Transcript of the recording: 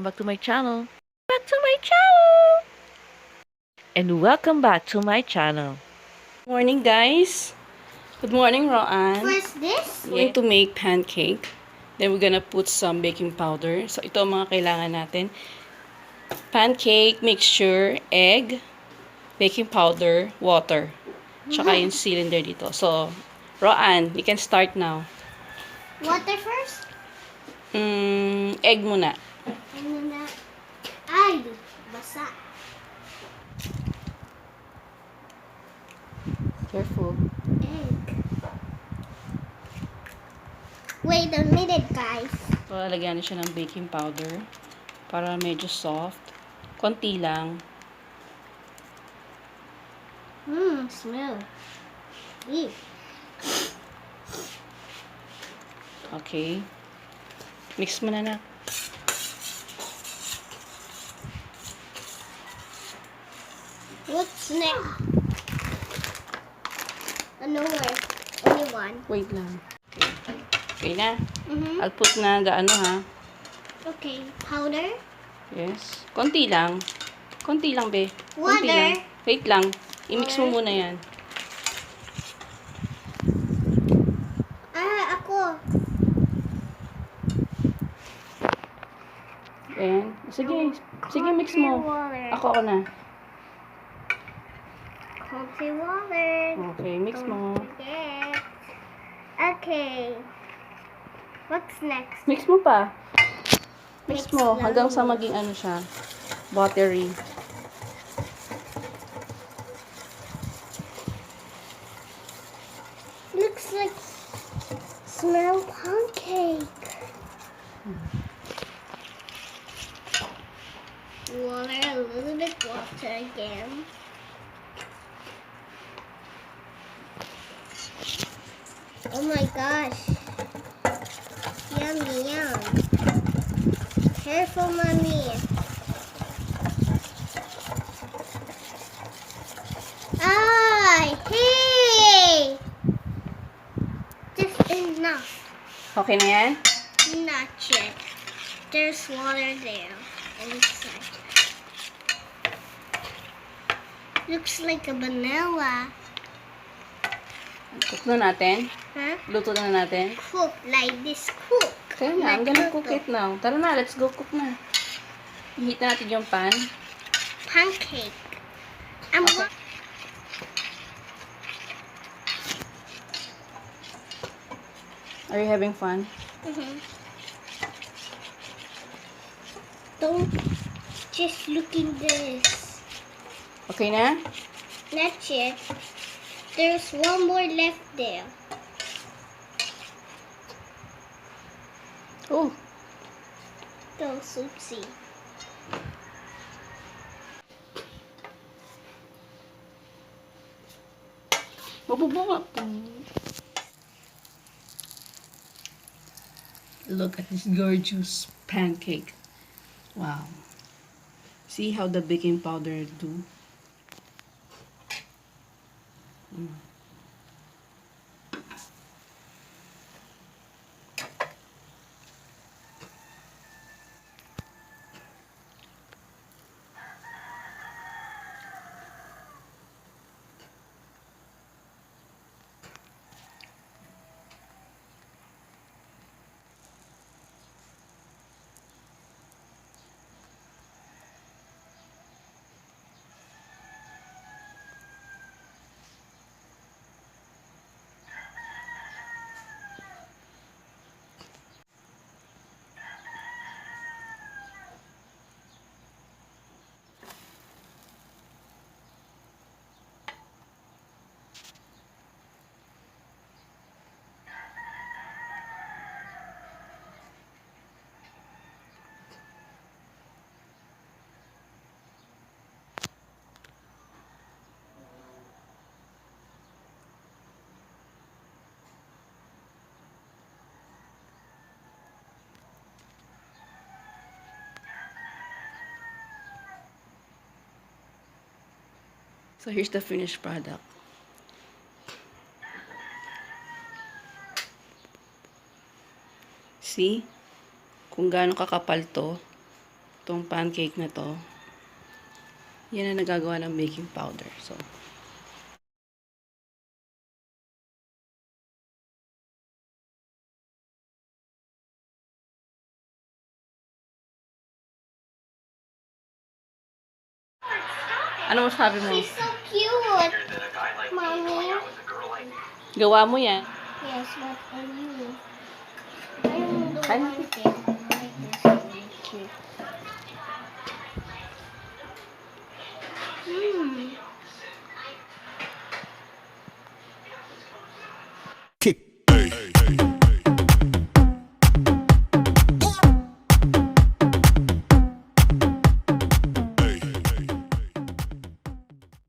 back to my channel. And welcome back to my channel. Morning, guys. Good morning, Roanne. First this? We're going to make pancake. Then we're gonna put some baking powder. So ito ang mga kailangan natin. Pancake mixture, egg, baking powder, water. Tsaka yung cylinder dito. So, Roanne, you can start now. Water first? Egg muna. And then ay, basa. Careful. Egg. Wait a minute, guys. So, lalagyan na siya ng baking powder para medyo soft. Konti lang. Smell. Ew. Okay. Mix mo na. What's next? Nowhere. Only one. Wait lang. Okay na. Mm-hmm. I'll put na the ano ha. Okay. Powder. Yes. Konti lang. Konti lang, be. Konti Water. lang. Wait lang. I-mix mo muna yan. Ako. Ayan. Sige. Sige, mix mo. Water. Ako na. Coffee water. Okay, mix mo. Forget. Okay. What's next? Mix mo pa. Mix Mix mo. lang. Hanggang sa maging ano siya. Buttery. Looks like smell pancake. Water, a little bit water again. Oh my gosh. Yummy, yum. Careful, mommy. Hey! Just enough. Okay na yan? Not yet. There's water there inside. Looks like a vanilla. Cook na natin. Huh? Luto na natin. Cook like this. Cook. Kaya na, I'm Like gonna luto. cook it now. Tara na, let's go cook na. I-heat na natin yung pan. Pancake. I'm Okay. Are you having fun? Don't just look in this. Okay na? Not yet. There's one more left there. Oh, Go, Soupsy. mabubunga po. Look at this gorgeous pancake. Wow. See how the baking powder do? So here's the finished product. See? Kung gaano kakapal to. Itong pancake na to, yan ang nagagawa ng baking powder. So, ano masabi mo? She's so cute, Mommy. Gawa mo yan. Yes, but for you. I don't do Ano? one thing. I like this. Really cute.